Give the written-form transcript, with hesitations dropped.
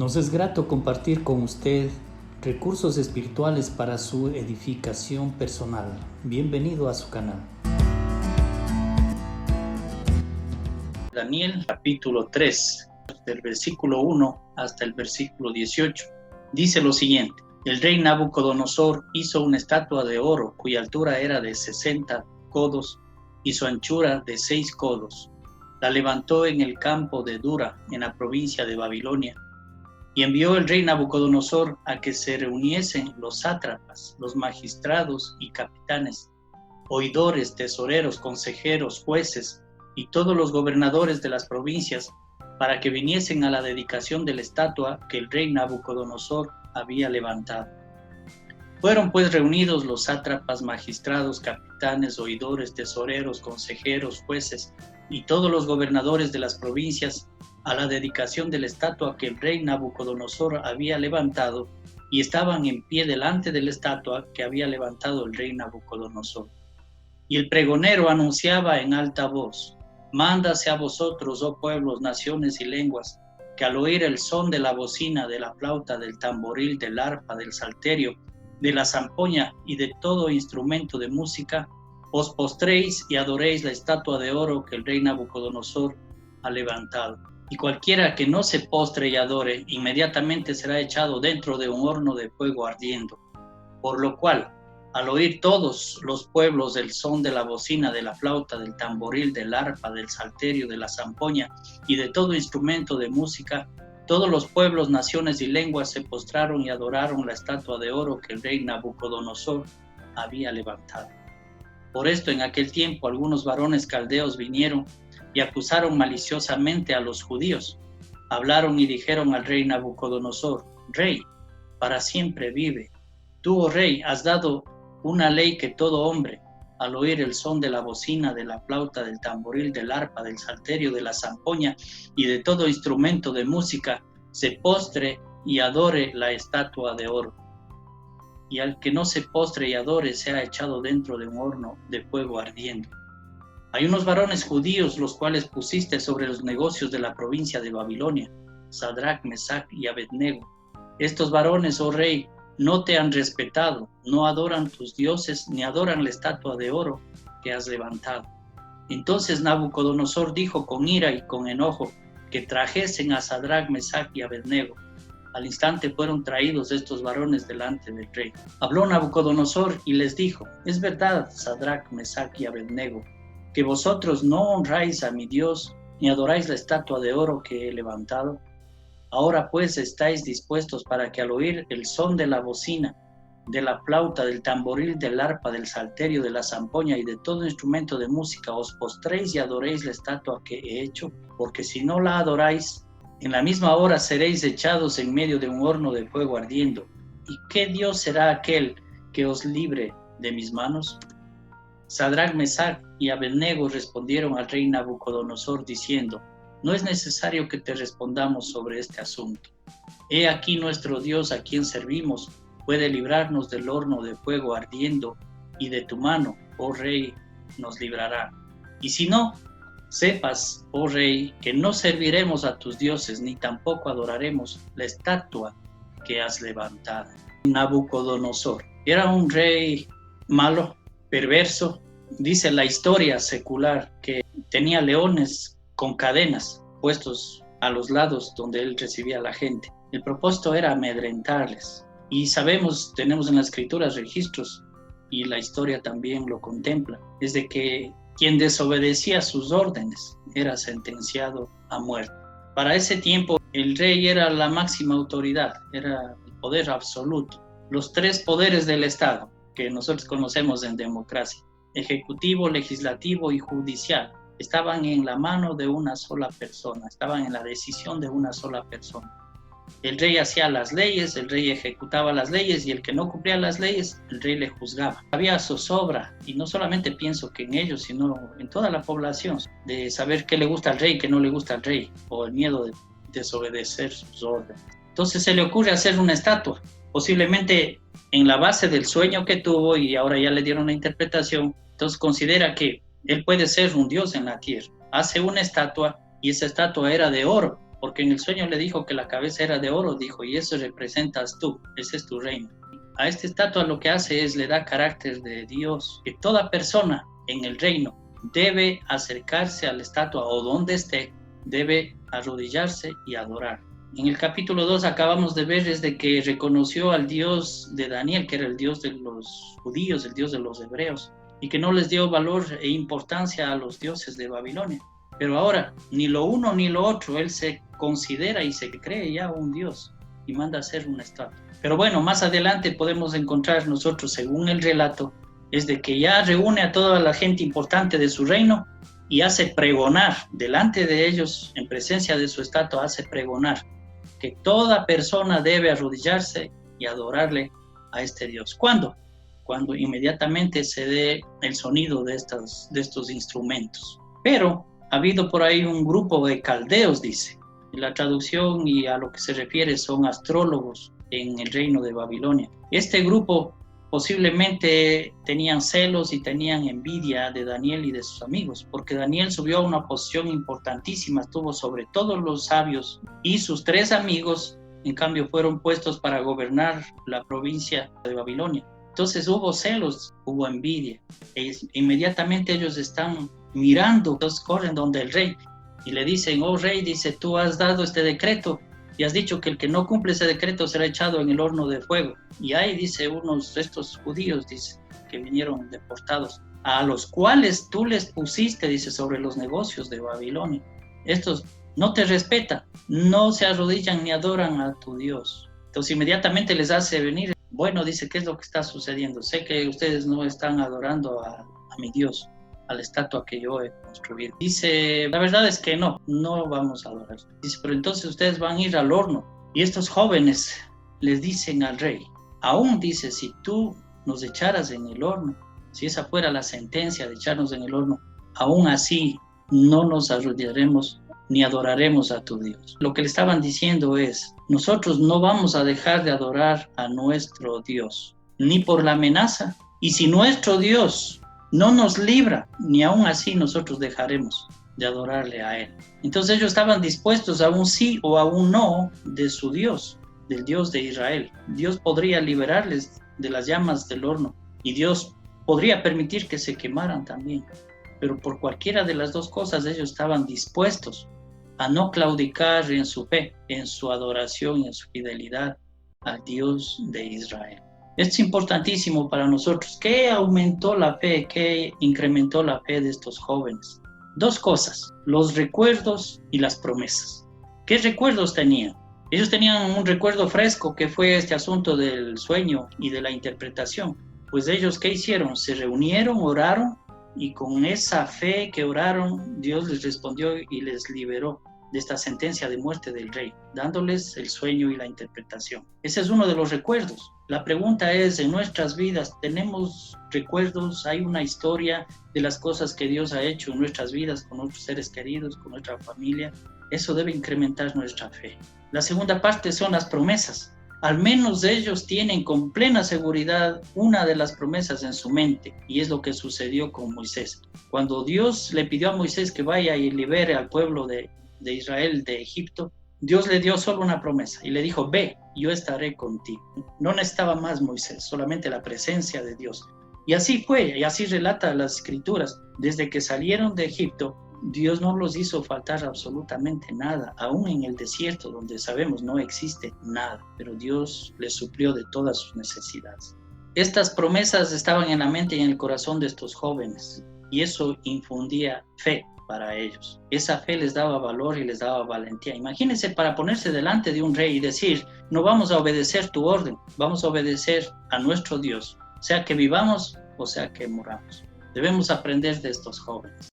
Nos es grato compartir con usted recursos espirituales para su edificación personal. Bienvenido a su canal. Daniel capítulo 3, del versículo 1 hasta el versículo 18, dice lo siguiente: el rey Nabucodonosor hizo una estatua de oro cuya altura era de 60 codos y su anchura de 6 codos. La levantó en el campo de Dura, en la provincia de Babilonia. Y envió el rey Nabucodonosor a que se reuniesen los sátrapas, los magistrados y capitanes, oidores, tesoreros, consejeros, jueces y todos los gobernadores de las provincias, para que viniesen a la dedicación de la estatua que el rey Nabucodonosor había levantado. Fueron pues reunidos los sátrapas, magistrados, capitanes, oidores, tesoreros, consejeros, jueces y todos los gobernadores de las provincias a la dedicación de la estatua que el rey Nabucodonosor había levantado, y estaban en pie delante de la estatua que había levantado el rey Nabucodonosor. Y el pregonero anunciaba en alta voz: mándase a vosotros, oh pueblos, naciones y lenguas, que al oír el son de la bocina, de la flauta, del tamboril, del arpa, del salterio, de la zampoña y de todo instrumento de música, os postréis y adoréis la estatua de oro que el rey Nabucodonosor ha levantado. Y cualquiera que no se postre y adore, inmediatamente será echado dentro de un horno de fuego ardiendo. Por lo cual, al oír todos los pueblos el son de la bocina, de la flauta, del tamboril, del arpa, del salterio, de la zampoña y de todo instrumento de música, todos los pueblos, naciones y lenguas se postraron y adoraron la estatua de oro que el rey Nabucodonosor había levantado. Por esto, en aquel tiempo, algunos varones caldeos vinieron y acusaron maliciosamente a los judíos. Hablaron y dijeron al rey Nabucodonosor: Rey, para siempre vive. Tú, oh rey, has dado una ley que todo hombre, al oír el son de la bocina, de la flauta, del tamboril, del arpa, del salterio, de la zampoña y de todo instrumento de música, se postre y adore la estatua de oro. Y al que no se postre y adore sea echado dentro de un horno de fuego ardiendo. Hay unos varones judíos los cuales pusiste sobre los negocios de la provincia de Babilonia, Sadrach, Mesach y Abednego. Estos varones, oh rey, no te han respetado, no adoran tus dioses ni adoran la estatua de oro que has levantado. Entonces Nabucodonosor dijo con ira y con enojo que trajesen a Sadrach, Mesach y Abednego. Al instante fueron traídos estos varones delante del rey. Habló Nabucodonosor y les dijo: es verdad, Sadrach, Mesach y Abednego, que vosotros no honráis a mi Dios, ni adoráis la estatua de oro que he levantado. Ahora pues estáis dispuestos para que al oír el son de la bocina, de la flauta, del tamboril, del arpa, del salterio, de la zampoña y de todo instrumento de música, os postréis y adoréis la estatua que he hecho, porque si no la adoráis, en la misma hora seréis echados en medio de un horno de fuego ardiendo. ¿Y qué Dios será aquel que os libre de mis manos? Sadrach, Mesach y Abednego respondieron al rey Nabucodonosor diciendo: no es necesario que te respondamos sobre este asunto. He aquí nuestro Dios a quien servimos puede librarnos del horno de fuego ardiendo, y de tu mano, oh rey, nos librará. Y si no, sepas, oh rey, que no serviremos a tus dioses, ni tampoco adoraremos la estatua que has levantado. Nabucodonosor era un rey malo, perverso. Dice la historia secular que tenía leones con cadenas puestos a los lados donde él recibía a la gente. El propósito era amedrentarles. Y sabemos, tenemos en las escrituras registros, y la historia también lo contempla, es de que quien desobedecía sus órdenes era sentenciado a muerte. Para ese tiempo el rey era la máxima autoridad, era el poder absoluto. Los tres poderes del Estado que nosotros conocemos en democracia: ejecutivo, legislativo y judicial, estaban en la mano de una sola persona, estaban en la decisión de una sola persona. El rey hacía las leyes, el rey ejecutaba las leyes, y el que no cumplía las leyes, el rey le juzgaba. Había zozobra, y no solamente pienso que en ellos, sino en toda la población, de saber qué le gusta al rey, qué no le gusta al rey, o el miedo de desobedecer sus órdenes. Entonces se le ocurre hacer una estatua, posiblemente en la base del sueño que tuvo, y ahora ya le dieron una interpretación. Entonces considera que él puede ser un dios en la tierra. Hace una estatua, y esa estatua era de oro. porque en el sueño le dijo que la cabeza era de oro, dijo, y eso representas tú, ese es tu reino. A esta estatua lo que hace es le da carácter de Dios, que toda persona en el reino debe acercarse a la estatua o donde esté, debe arrodillarse y adorar. En el capítulo 2 acabamos de ver desde que reconoció al Dios de Daniel, que era el Dios de los judíos, el Dios de los hebreos, y que no les dio valor e importancia a los dioses de Babilonia. Pero ahora, ni lo uno ni lo otro, él se considera y se cree ya un Dios y manda a hacer una estatua. Pero bueno, más adelante podemos encontrar nosotros, según el relato, es de que ya reúne a toda la gente importante de su reino y hace pregonar delante de ellos, en presencia de su estatua, hace pregonar que toda persona debe arrodillarse y adorarle a este Dios. ¿Cuándo? Cuando inmediatamente se dé el sonido de estos instrumentos. Pero ha habido por ahí un grupo de caldeos, dice. La traducción y a lo que se refiere son astrólogos en el reino de Babilonia. Este grupo posiblemente tenían celos y tenían envidia de Daniel y de sus amigos, porque Daniel subió a una posición importantísima, estuvo sobre todos los sabios, y sus 3 amigos, en cambio, fueron puestos para gobernar la provincia de Babilonia. Entonces hubo celos, hubo envidia, e inmediatamente ellos están mirando, entonces corren donde el rey, y le dicen, oh rey, dice, tú has dado este decreto, y has dicho que el que no cumple ese decreto será echado en el horno de fuego. Y ahí dice unos de estos judíos, dice, que vinieron deportados, a los cuales tú les pusiste, dice, sobre los negocios de Babilonia. Estos no te respetan, no se arrodillan ni adoran a tu Dios. Entonces inmediatamente les hace venir, bueno, dice, ¿qué es lo que está sucediendo? Sé que ustedes no están adorando a mi Dios, a la estatua que yo he construido. Dice, la verdad es que no vamos a adorar. Dice, pero entonces ustedes van a ir al horno. Y estos jóvenes les dicen al rey, aún dice, si tú nos echaras en el horno, si esa fuera la sentencia de echarnos en el horno, aún así no nos arrodillaremos ni adoraremos a tu Dios. Lo que le estaban diciendo es, nosotros no vamos a dejar de adorar a nuestro Dios, ni por la amenaza. Y si nuestro Dios no nos libra, ni aún así nosotros dejaremos de adorarle a Él. Entonces ellos estaban dispuestos a un sí o a un no de su Dios, del Dios de Israel. Dios podría liberarles de las llamas del horno y Dios podría permitir que se quemaran también. Pero por cualquiera de las dos cosas ellos estaban dispuestos a no claudicar en su fe, en su adoración y en su fidelidad al Dios de Israel. Esto es importantísimo para nosotros. ¿Qué aumentó la fe? ¿Qué incrementó la fe de estos jóvenes? 2 cosas, los recuerdos y las promesas. ¿Qué recuerdos tenían? Ellos tenían un recuerdo fresco que fue este asunto del sueño y de la interpretación. Pues ellos, ¿qué hicieron? Se reunieron, oraron y con esa fe que oraron, Dios les respondió y les liberó de esta sentencia de muerte del rey, dándoles el sueño y la interpretación. Ese es uno de los recuerdos. La pregunta es, en nuestras vidas, ¿tenemos recuerdos? ¿Hay una historia de las cosas que Dios ha hecho en nuestras vidas, con nuestros seres queridos, con nuestra familia? Eso debe incrementar nuestra fe. La segunda parte son las promesas. Al menos ellos tienen con plena seguridad una de las promesas en su mente, y es lo que sucedió con Moisés. Cuando Dios le pidió a Moisés que vaya y libere al pueblo de Israel de Egipto, Dios le dio solo una promesa y le dijo, ve, yo estaré contigo. No necesitaba más Moisés, solamente la presencia de Dios. Y así fue, y así relata las escrituras. Desde que salieron de Egipto, Dios no los hizo faltar absolutamente nada, aún en el desierto donde sabemos no existe nada, pero Dios les suplió de todas sus necesidades. Estas promesas estaban en la mente y en el corazón de estos jóvenes, y eso infundía fe para ellos. Esa fe les daba valor y les daba valentía. Imagínense para ponerse delante de un rey y decir, no vamos a obedecer tu orden, vamos a obedecer a nuestro Dios, sea que vivamos o sea que moramos. Debemos aprender de estos jóvenes.